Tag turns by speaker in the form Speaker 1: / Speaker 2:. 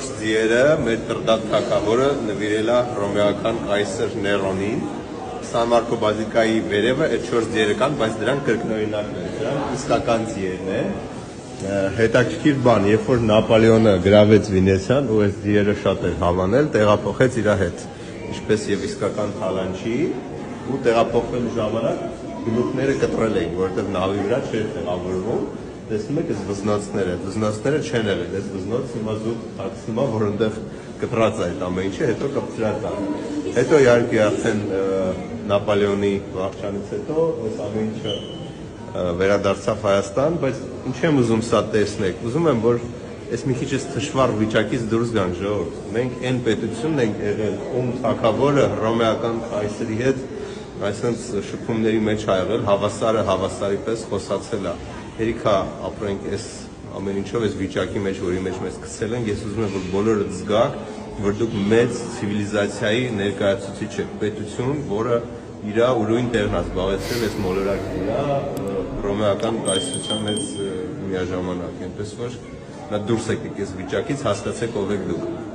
Speaker 1: 4 ձիերը մեր Տրդատ թագավորը նվիրել է հռոմեական կայսր Ներոնին։ Սան Մարկո բազիլիկայի վերևը այդ 4 ձիերը կան, բայց դրանք կրկնօրինակներ են, դրանք իսկական ձիերն են։ Հետաքրքիր բան, երբ որ Նապոլեոնը գրավեց Վինեցիան ու այս ձիերը շատ էր հավանել, տեղափոխեց իր հետ, ինչպես եւ իսկական թալանչի, ու տեղափոխվելու ժամանակ գլուխները կտրել էին, որովհետեւ նավի վրա չէր տեղավորվում։ Տեսնում եք, այս վզնոցները չեն եղել, այս վզնոցը հիմա զուտ թաքցնում է, որ այնտեղ կտրած է այդ ամեն ինչը, հետո կպցրած է։ Հետո իհարկե արդեն Նապոլեոնի վախճանից հետո այս ամեն ինչը վերադարձավ Հայաստան, բայց ինչ եմ ուզում սա տեսնեք, ուզում եմ, որ այս մի քիչ այս թշվառ վիճակից դուրս գանք, ժողովուրդ։ Մենք այն պետությունն ենք եղել, ում թագավորը հռոմեական կայսրի հետ այսպես շփումների մեջ ա եղել, հավասարի պես խոսացել է։ Երիքա ապրենք այս ամեն ինչով, այս վիճակի մեջ, որի մեջ մեզ գցել են, ես ուզում եմ, որ բոլորը զգաք, որ դուք մեծ ցիվիլիզացիայի ներկայացուցիչ եք, պետություն, որը իր ուրույն տեղն է զբաղեցրել այս մոլորակի վրա հռոմեական կայսրության հետ միաժամանակ, այնպես որ նա դուրս եկեք այս վիճակից, հասկացեք ով եք դուք։